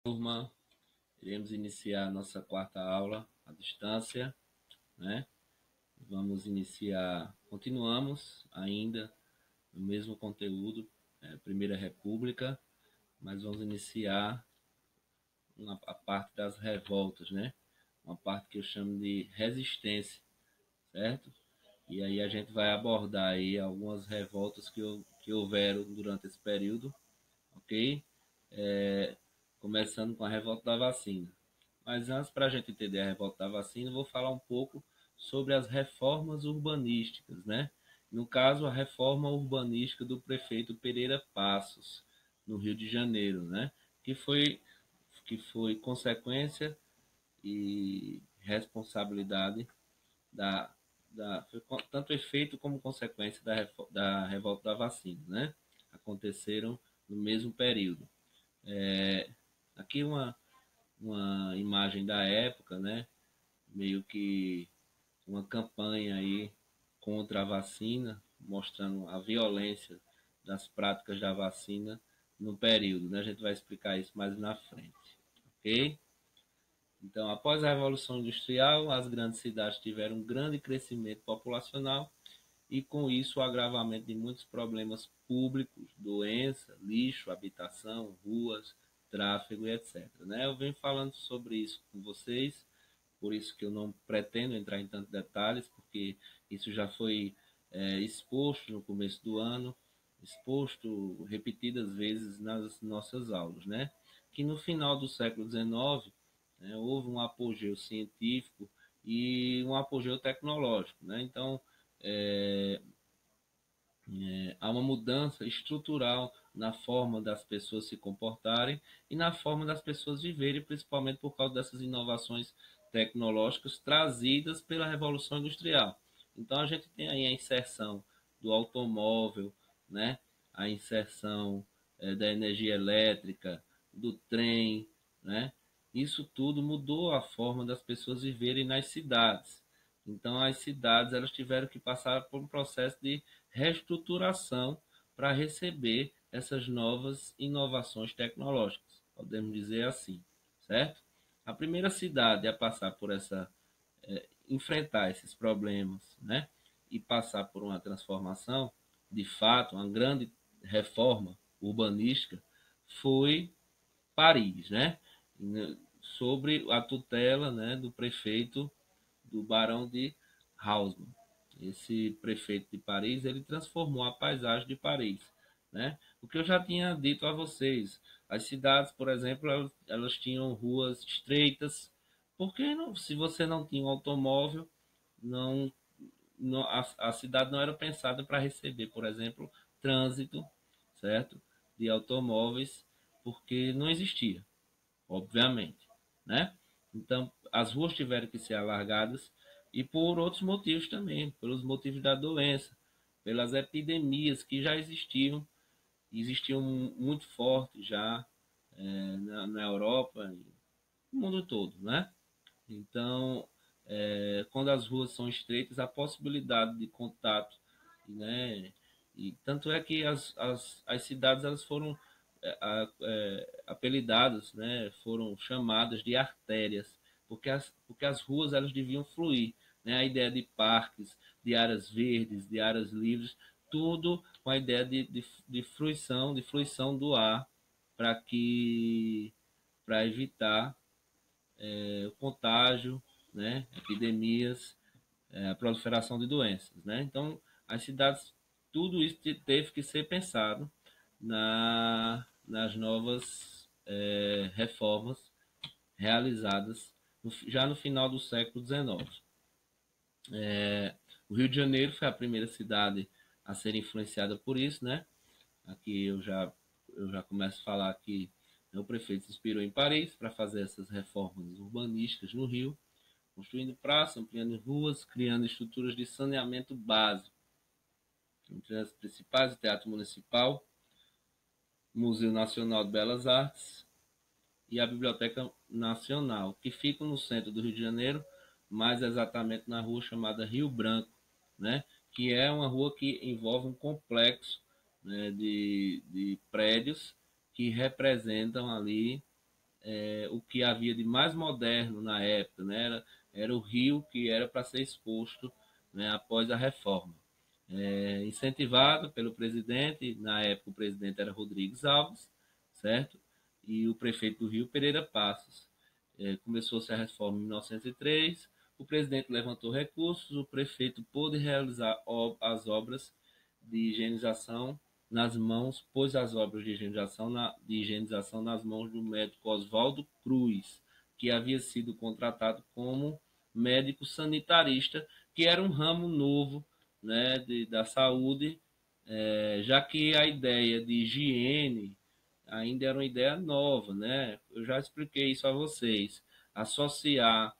Turma, iremos iniciar a nossa quarta aula à distância, né? Vamos iniciar, continuamos ainda no mesmo conteúdo, Primeira República, mas vamos iniciar a parte das revoltas, né? Uma parte que eu chamo de resistência, certo? E aí a gente vai abordar aí algumas revoltas que houveram durante esse período, ok? É, Começando com a revolta da vacina. Mas antes, para a gente entender a revolta da vacina, eu vou falar um pouco sobre as reformas urbanísticas, né? No caso, a reforma urbanística do prefeito Pereira Passos, no Rio de Janeiro, né? Que foi, que foi consequência e responsabilidade da, foi tanto efeito como consequência da revolta da vacina, né? Aconteceram no mesmo período. Aqui uma imagem da época, né? Meio que uma campanha aí contra a vacina, mostrando a violência das práticas da vacina no período, né? A gente vai explicar isso mais na frente, ok? Então, após a Revolução Industrial, as grandes cidades tiveram um grande crescimento populacional e, com isso, o agravamento de muitos problemas públicos, doença, lixo, habitação, ruas, tráfego e etc. Né? Eu venho falando sobre isso com vocês, por isso que eu não pretendo entrar em tantos detalhes, porque isso já foi exposto no começo do ano, exposto repetidas vezes nas nossas aulas, né? Que no final do século XIX, né, houve um apogeu científico e um apogeu tecnológico, né? Então, é, há uma mudança estrutural na forma das pessoas se comportarem e na forma das pessoas viverem, principalmente por causa dessas inovações tecnológicas trazidas pela Revolução Industrial. Então a gente tem aí a inserção do automóvel, né? A inserção da energia elétrica, do trem, né? Isso tudo mudou a forma das pessoas viverem nas cidades. Então as cidades elas tiveram que passar por um processo de reestruturação para receber essas novas inovações tecnológicas, podemos dizer assim, certo? A primeira cidade a passar por enfrentar esses problemas, né? E passar por uma transformação, de fato, uma grande reforma urbanística, foi Paris, né? Sobre a tutela, né, do prefeito do Barão de Haussmann. Esse prefeito de Paris, ele transformou a paisagem de Paris, né? O que eu já tinha dito a vocês, as cidades, por exemplo, elas tinham ruas estreitas, porque não, se você não tinha um automóvel, não, a cidade não era pensada para receber, por exemplo, trânsito, certo? De automóveis, porque não existia, obviamente, né? Então, as ruas tiveram que ser alargadas e por outros motivos também, pelos motivos da doença, pelas epidemias que já existiam muito fortes já na Europa e no mundo todo, né? Então, quando as ruas são estreitas, a possibilidade de contato, né? E tanto é que as cidades elas foram apelidadas, né? Foram chamadas de artérias, porque as ruas elas deviam fluir, né? A ideia de parques, de áreas verdes, de áreas livres, tudo com a ideia de fruição do ar para que para evitar o contágio, né, epidemias, a proliferação de doenças, né? Então, as cidades, tudo isso teve que ser pensado nas novas reformas realizadas já no final do século XIX. O Rio de Janeiro foi a primeira cidade a ser influenciada por isso, né? Aqui eu já começo a falar que o prefeito se inspirou em Paris para fazer essas reformas urbanísticas no Rio, construindo praças, ampliando ruas, criando estruturas de saneamento básico. Entre as principais, o Teatro Municipal, o Museu Nacional de Belas Artes e a Biblioteca Nacional, que ficam no centro do Rio de Janeiro, mais exatamente na rua chamada Rio Branco, né? Que é uma rua que envolve um complexo, né, de prédios que representam ali o que havia de mais moderno na época, né? Era o rio que era para ser exposto, né, após a reforma. Incentivado pelo presidente, na época o presidente era Rodrigues Alves, certo? E o prefeito do Rio, Pereira Passos. Começou-se a reforma em 1903, o presidente levantou recursos, o prefeito pôde realizar as obras de higienização nas mãos, pôs as obras de higienização nas mãos do médico Oswaldo Cruz, que havia sido contratado como médico sanitarista, que era um ramo novo, né, da saúde, já que a ideia de higiene ainda era uma ideia nova, né? Eu já expliquei isso a vocês. Associar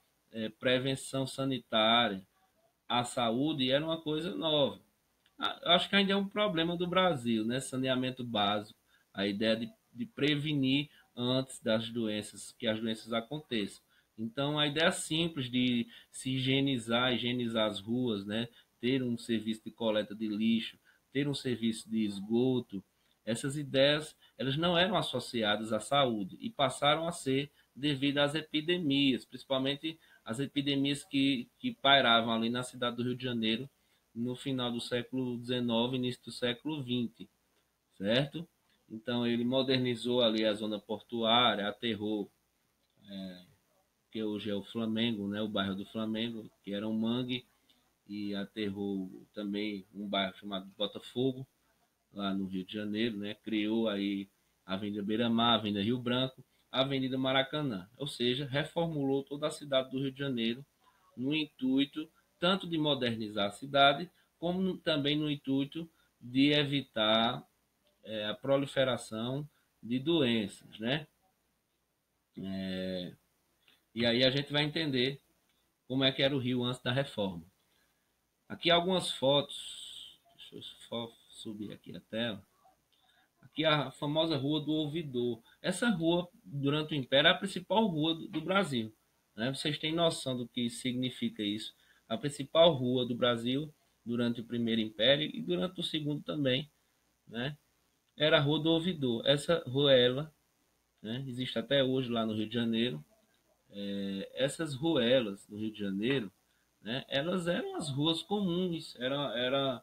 prevenção sanitária à saúde era uma coisa nova. Acho que ainda é um problema do Brasil, né? Saneamento básico, a ideia de prevenir antes das doenças, que as doenças aconteçam. Então, a ideia simples de se higienizar as ruas, né? Ter um serviço de coleta de lixo, ter um serviço de esgoto, essas ideias elas não eram associadas à saúde e passaram a ser devido às epidemias, principalmente as epidemias que pairavam ali na cidade do Rio de Janeiro no final do século XIX, início do século XX, certo? Então ele modernizou ali a zona portuária, aterrou, que hoje é o Flamengo, né, o bairro do Flamengo, que era um mangue, e aterrou também um bairro chamado Botafogo, lá no Rio de Janeiro, né? Criou aí a Avenida Beira-Mar, a Avenida Rio Branco, a Avenida Maracanã, ou seja, reformulou toda a cidade do Rio de Janeiro no intuito tanto de modernizar a cidade, como também no intuito de evitar a proliferação de doenças, né? E aí a gente vai entender como é que era o Rio antes da reforma. Aqui algumas fotos, deixa eu só subir aqui a tela. Aqui a famosa Rua do Ouvidor. Essa rua, durante o Império, é a principal rua do Brasil. Né? Vocês têm noção do que significa isso? A principal rua do Brasil durante o Primeiro Império e durante o Segundo também, né? Era a Rua do Ouvidor. Essa ruela, né, existe até hoje lá no Rio de Janeiro. Essas ruelas no Rio de Janeiro, né, elas eram as ruas comuns, eram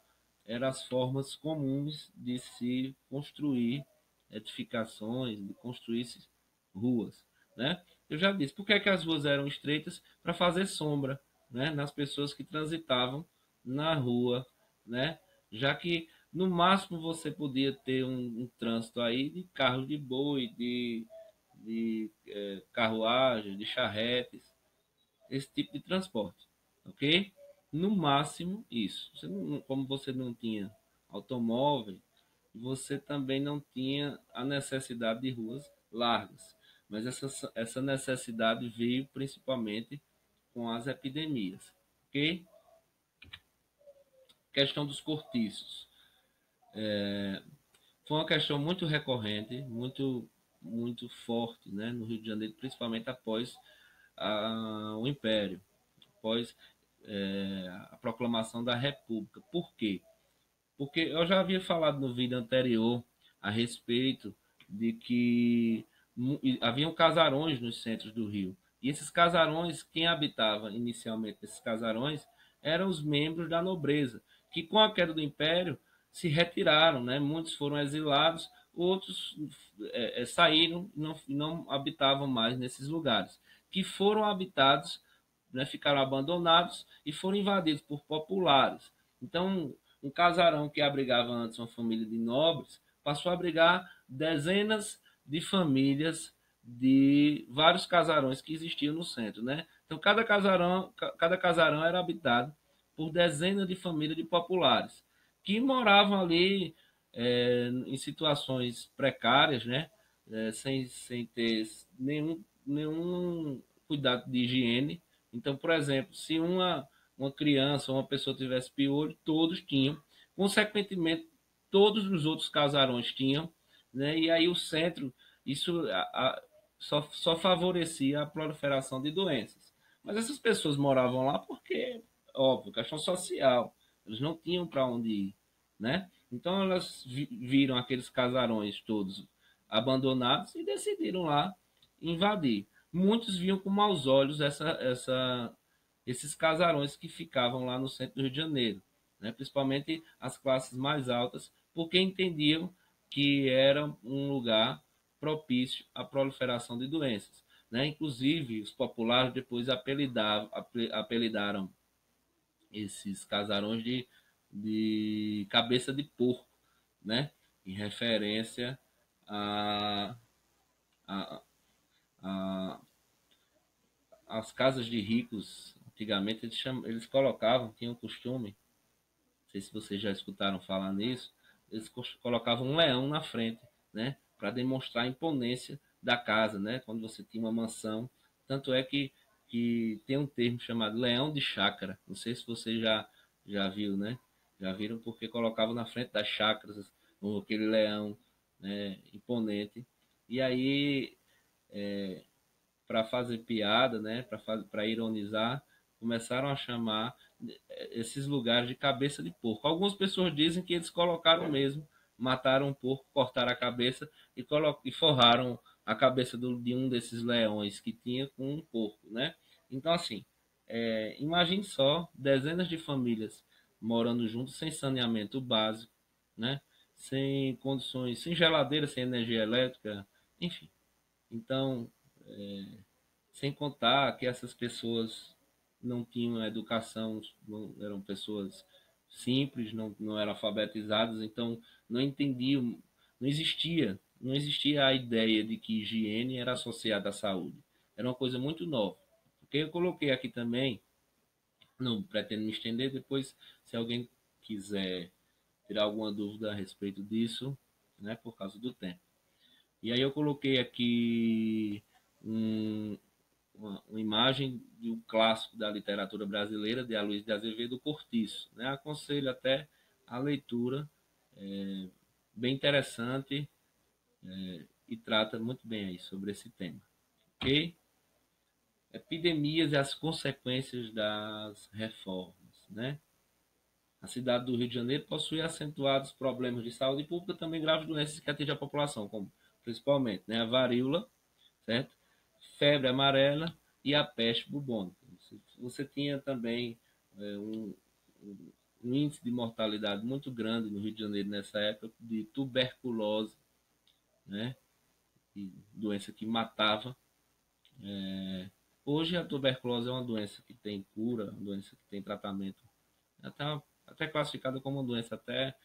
as formas comuns de se construir edificações, de construir ruas, né? Eu já disse, por que, é que as ruas eram estreitas? Para fazer sombra, né, nas pessoas que transitavam na rua, né? Já que no máximo você podia ter um trânsito aí de carros de boi, de carruagens, de charretes, esse tipo de transporte, ok? No máximo isso. Como você não tinha automóvel, você também não tinha a necessidade de ruas largas. Mas essa necessidade veio principalmente com as epidemias, ok? Questão dos cortiços. Foi uma questão muito recorrente, muito forte, né, no Rio de Janeiro, principalmente após o Império, após a proclamação da República. Por quê? Porque eu já havia falado no vídeo anterior a respeito de que haviam casarões nos centros do Rio. E esses casarões, quem habitava inicialmente esses casarões eram os membros da nobreza, que com a queda do Império se retiraram, né? Muitos foram exilados, outros saíram e não habitavam mais nesses lugares, que foram habitados, né, ficaram abandonados e foram invadidos por populares. Então, um casarão que abrigava antes uma família de nobres passou a abrigar dezenas de famílias de vários casarões que existiam no centro, né? Então cada casarão era habitado por dezenas de famílias de populares que moravam ali em situações precárias, né? Sem ter nenhum cuidado de higiene. Então, por exemplo, se uma criança ou uma pessoa tivesse piolho, todos tinham. Consequentemente, todos os outros casarões tinham, né? E aí o centro, isso só favorecia a proliferação de doenças. Mas essas pessoas moravam lá porque, óbvio, questão social, eles não tinham para onde ir, né? Então elas viram aqueles casarões todos abandonados e decidiram lá invadir. Muitos viam com maus olhos esses casarões que ficavam lá no centro do Rio de Janeiro, né? Principalmente as classes mais altas, porque entendiam que era um lugar propício à proliferação de doenças, né? Inclusive, os populares depois apelidaram esses casarões de cabeça de porco, né? Em referência a, a, a, as casas de ricos. Antigamente eles colocavam, tinham costume, não sei se vocês já escutaram falar nisso, eles colocavam um leão na frente, né? Para demonstrar a imponência da casa, né? Quando você tinha uma mansão. Tanto é que tem um termo chamado leão de chácara. Não sei se você já viu, né? Já viram porque colocavam na frente das chácaras aquele leão, né, imponente. E aí, para fazer piada, né, para ironizar, começaram a chamar esses lugares de cabeça de porco. Algumas pessoas dizem que eles colocaram mesmo, mataram um porco, cortaram a cabeça e forraram a cabeça de um desses leões que tinha com um porco, né? Então, assim, imagine só dezenas de famílias morando juntos sem saneamento básico, né? Sem condições, sem geladeira, sem energia elétrica, enfim. Então, sem contar que essas pessoas não tinham educação, não, eram pessoas simples, não eram alfabetizadas, então não entendiam, não existia a ideia de que higiene era associada à saúde. Era uma coisa muito nova. Porque eu coloquei aqui também, não pretendo me estender, depois, se alguém quiser tirar alguma dúvida a respeito disso, né, por causa do tempo. E aí eu coloquei aqui um, uma imagem de um clássico da literatura brasileira, de Aloysio de Azevedo, Cortiço. Né? Aconselho até a leitura, é, bem interessante, e trata muito bem aí sobre esse tema. Ok? Epidemias e as consequências das reformas. Né? A cidade do Rio de Janeiro possui acentuados problemas de saúde pública, também graves doenças que atingem a população, como principalmente, né, a varíola, certo? Febre amarela e a peste bubônica. Você tinha também um, um índice de mortalidade muito grande no Rio de Janeiro nessa época de tuberculose, né? Doença que matava. Hoje a tuberculose é uma doença que tem cura, uma doença que tem tratamento, até classificada como uma doença até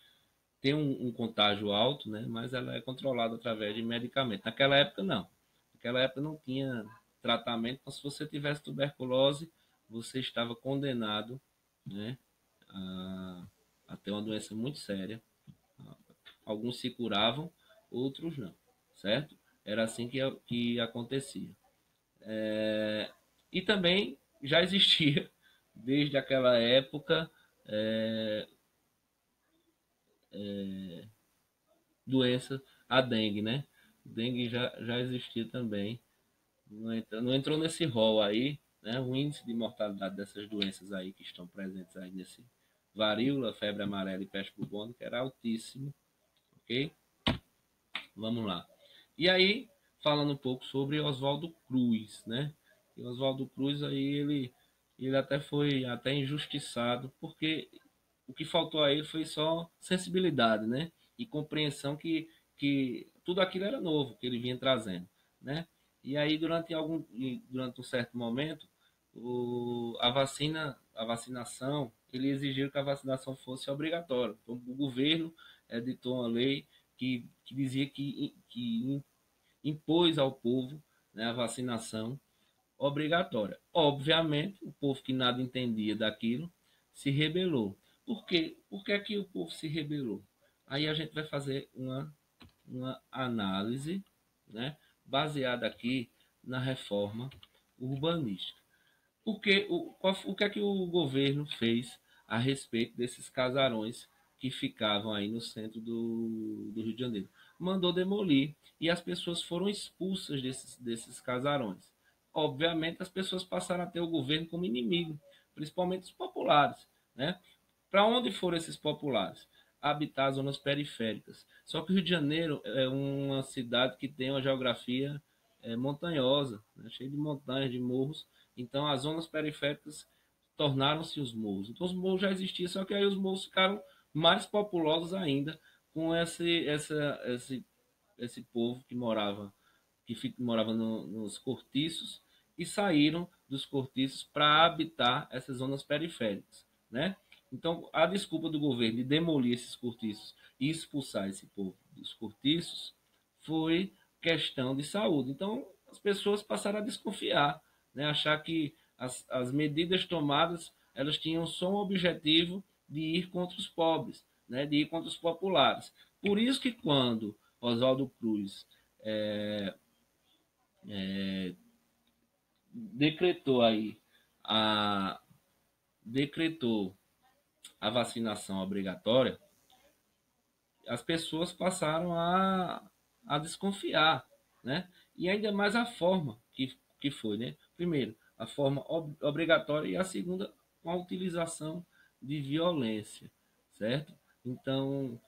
tem um contágio alto, né? Mas ela é controlada através de medicamento. Naquela época não. Naquela época não tinha tratamento, então se você tivesse tuberculose, você estava condenado, né, a ter uma doença muito séria. Alguns se curavam, outros não, certo? Era assim que acontecia. E também já existia, desde aquela época, é, doença, a dengue, né? Dengue já existia também. Não entrou nesse rol aí, né? O índice de mortalidade dessas doenças aí que estão presentes aí nesse varíola, febre amarela e peste bubônica era altíssimo, ok? Vamos lá. E aí, falando um pouco sobre Oswaldo Cruz, né? E Oswaldo Cruz aí ele até foi até injustiçado, porque o que faltou a ele foi só sensibilidade, né? E compreensão que tudo aquilo era novo que ele vinha trazendo, né? E aí durante um certo momento, a vacinação, ele exigiu que a vacinação fosse obrigatória. Então, o governo editou uma lei que dizia que impôs ao povo, né, a vacinação obrigatória. Obviamente, o povo que nada entendia daquilo se rebelou. Por quê? Por que é que o povo se rebelou? Aí a gente vai fazer uma análise, né, baseada aqui na reforma urbanística. O que é que o governo fez a respeito desses casarões que ficavam aí no centro do Rio de Janeiro? Mandou demolir e as pessoas foram expulsas desses casarões. Obviamente, as pessoas passaram a ter o governo como inimigo, principalmente os populares, né? Para onde foram esses populares? Habitar zonas periféricas. Só que o Rio de Janeiro é uma cidade que tem uma geografia montanhosa, né? Cheia de montanhas, de morros. Então, as zonas periféricas tornaram-se os morros. Então, os morros já existiam, só que aí os morros ficaram mais populosos ainda com esse povo que morava nos cortiços e saíram dos cortiços para habitar essas zonas periféricas, né? Então, a desculpa do governo de demolir esses cortiços e expulsar esse povo dos cortiços foi questão de saúde. Então, as pessoas passaram a desconfiar, né? Achar que as medidas tomadas elas tinham só um objetivo de ir contra os pobres, né? De ir contra os populares. Por isso que quando Oswaldo Cruz decretou aí a decretou a vacinação obrigatória, as pessoas passaram a desconfiar, né? E ainda mais a forma que foi, né? Primeiro, a forma obrigatória e a segunda, com a utilização de violência, certo? Então,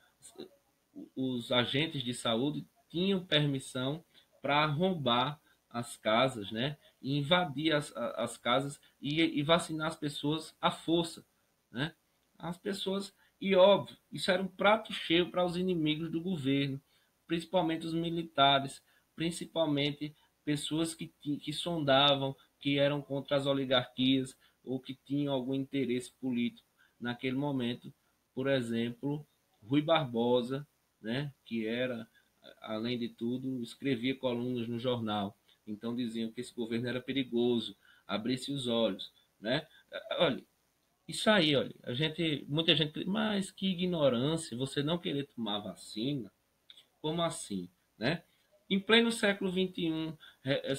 os agentes de saúde tinham permissão para arrombar as casas, né? E invadir as casas e vacinar as pessoas à força, né? As pessoas, e óbvio, isso era um prato cheio para os inimigos do governo, principalmente os militares, principalmente pessoas que sondavam, que eram contra as oligarquias ou que tinham algum interesse político naquele momento. Por exemplo, Rui Barbosa, né, que era, além de tudo, escrevia colunas no jornal. Então diziam que esse governo era perigoso, abrisse os olhos, né? Olha, isso aí, olha, muita gente, mas que ignorância, você não querer tomar vacina, como assim, né? Em pleno século XXI,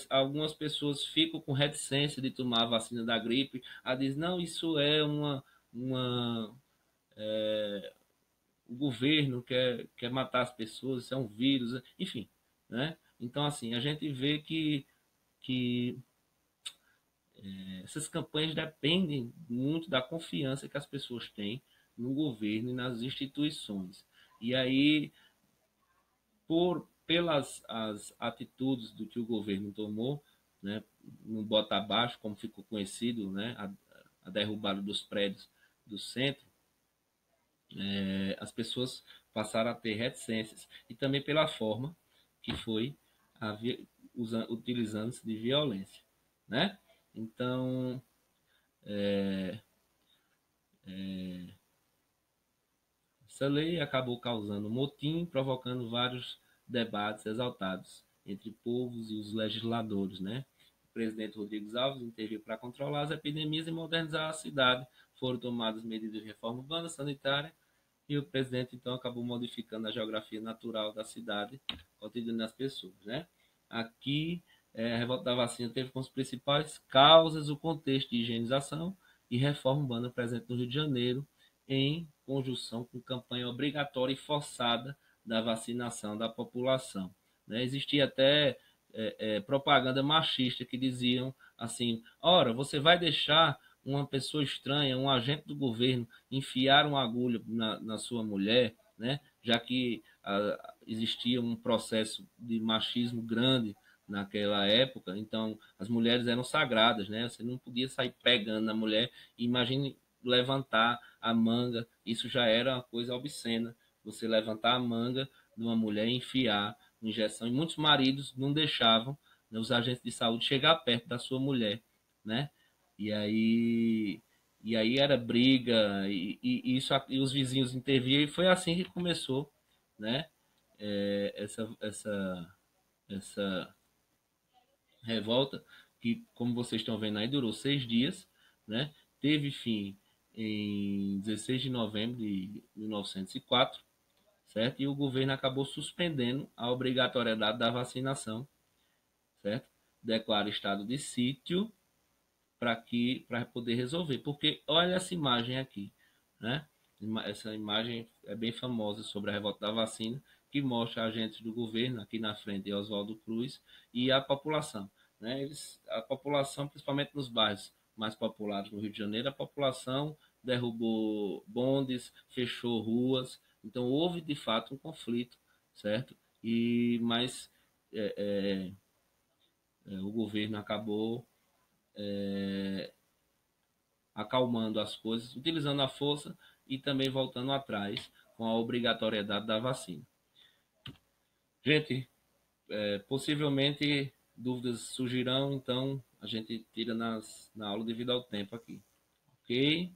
algumas pessoas ficam com reticência de tomar a vacina da gripe, a diz, não, isso é uma o governo quer matar as pessoas, isso é um vírus, enfim, né? Então, assim, a gente vê que essas campanhas dependem muito da confiança que as pessoas têm no governo e nas instituições. E aí, pelas as atitudes do que o governo tomou, né, no bota abaixo, como ficou conhecido, né, a derrubada dos prédios do centro, as pessoas passaram a ter reticências e também pela forma que foi utilizando-se de violência, né? Então, essa lei acabou causando motim, provocando vários debates exaltados entre povos e os legisladores, né? O presidente Rodrigues Alves interveio para controlar as epidemias e modernizar a cidade. Foram tomadas medidas de reforma urbana, sanitária, e o presidente então acabou modificando a geografia natural da cidade, cotidiana das pessoas, né? Aqui, a revolta da vacina teve como principais causas o contexto de higienização e reforma urbana presente no Rio de Janeiro, em conjunção com campanha obrigatória e forçada da vacinação da população, né? Existia até propaganda machista que diziam assim: ora, você vai deixar uma pessoa estranha, um agente do governo, enfiar uma agulha na sua mulher, né? Já que existia um processo de machismo grande naquela época, então as mulheres eram sagradas, né? Você não podia sair pegando na mulher. Imagine levantar a manga, isso já era uma coisa obscena. Você levantar a manga de uma mulher e enfiar injeção, e muitos maridos não deixavam, né, os agentes de saúde chegar perto da sua mulher, né? E aí, e aí era briga, e os vizinhos interviam, e foi assim que começou, né? Essa revolta, que, como vocês estão vendo aí, durou 6 dias, né? Teve fim em 16 de novembro de 1904, certo? E o governo acabou suspendendo a obrigatoriedade da vacinação, certo? Declara estado de sítio para poder resolver. Porque olha essa imagem aqui, né? Essa imagem é bem famosa sobre a revolta da vacina, que mostra agentes do governo aqui na frente, Oswaldo Cruz, e a população, né? A população, principalmente nos bairros mais populares no Rio de Janeiro, a população derrubou bondes, fechou ruas, então houve de fato um conflito, certo? E mas é, é, o governo acabou acalmando as coisas, utilizando a força e também voltando atrás com a obrigatoriedade da vacina. Gente, possivelmente dúvidas surgirão, então a gente tira na aula devido ao tempo aqui. Ok?